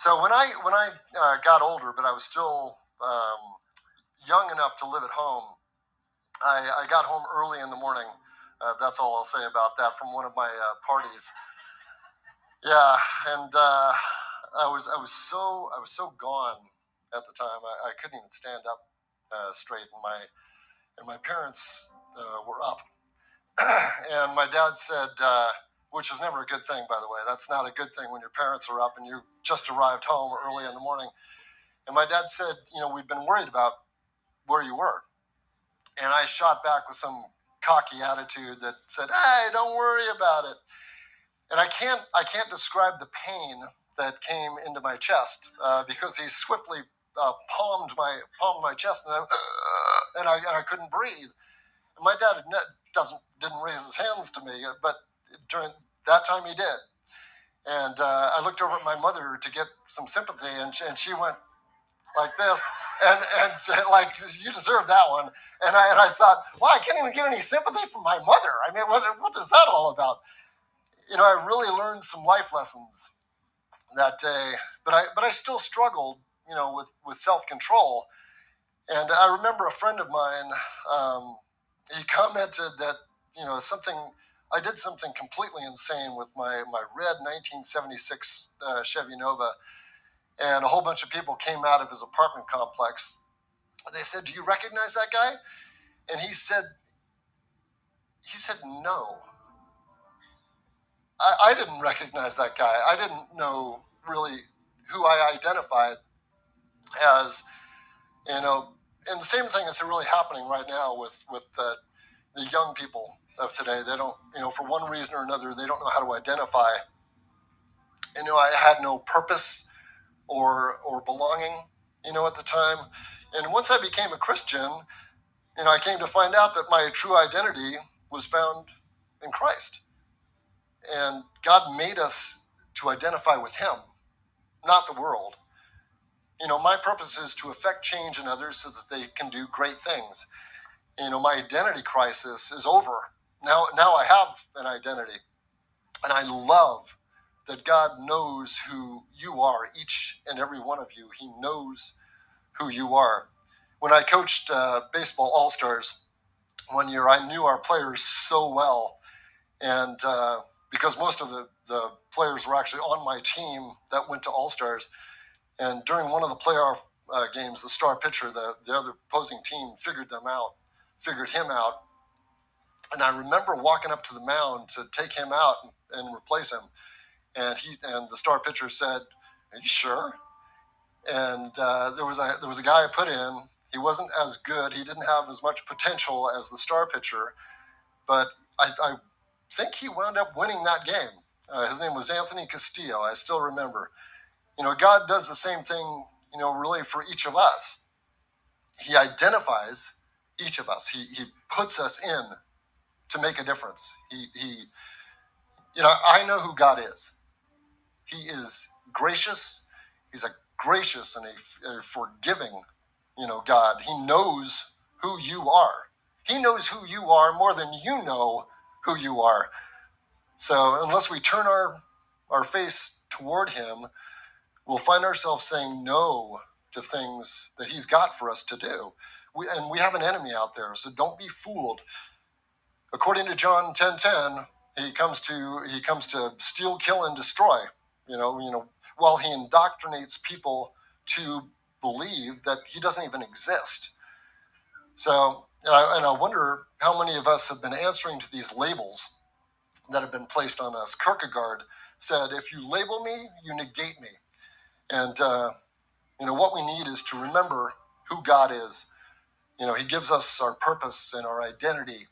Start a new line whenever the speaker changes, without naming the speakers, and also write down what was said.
So when I got older, but I was still young enough to live at home, I got home early in the morning. That's all I'll say about that from one of my parties. Yeah, and I was so gone at the time. I couldn't even stand up straight, and my parents were up, and my dad said, which is never a good thing, by the way. That's not a good thing when your parents are up and you just arrived home early in the morning. And my dad said, we've been worried about where you were, and I shot back with some cocky attitude that said, "Hey, don't worry about it." And I can't describe the pain that came into my chest because he swiftly palmed my chest, and I couldn't breathe. And my dad didn't raise his hands to me, but during that time he did. And I looked over at my mother to get some sympathy, and she went like this, and like, "You deserve that one." And I thought, well, I can't even get any sympathy from my mother. I mean, what is that all about? I really learned some life lessons that day, but I still struggled, with self control. And I remember a friend of mine, he commented that something I did something completely insane with my red 1976 Chevy Nova, and a whole bunch of people came out of his apartment complex. They said, "Do you recognize that guy?" And he said no. I didn't recognize that guy. I didn't know really who I identified as, and the same thing is really happening right now with the young people of today. They don't, for one reason or another, they don't know how to identify. I had no purpose or belonging, at the time. And once I became a Christian, I came to find out that my true identity was found in Christ. And God made us to identify with Him, not the world. My purpose is to affect change in others so that they can do great things. My identity crisis is over. Now I have an identity. And I love that God knows who you are, each and every one of you. He knows who you are. When I coached baseball all-stars one year, I knew our players so well. And because most of the players were actually on my team that went to all-stars. And during one of the playoff games, the star pitcher, the other opposing team figured him out. And I remember walking up to the mound to take him out and replace him. And the star pitcher said, "Are you sure?" And there was a guy I put in. He wasn't as good. He didn't have as much potential as the star pitcher, but I think he wound up winning that game. His name was Anthony Castillo. I still remember. God does the same thing, really for each of us. He identifies each of us. He puts us in to make a difference. I know who God is. He is gracious. He's a gracious and a forgiving, God. He knows who you are. He knows who you are more than you know who you are. So unless we turn our face toward Him, we'll find ourselves saying no to things that He's got for us to do. We have an enemy out there, so don't be fooled. According to John 10:10, he comes to steal, kill, and destroy. While he indoctrinates people to believe that He doesn't even exist. So, and I wonder how many of us have been answering to these labels that have been placed on us. Kierkegaard said, "If you label me, you negate me." And what we need is to remember who God is. He gives us our purpose and our identity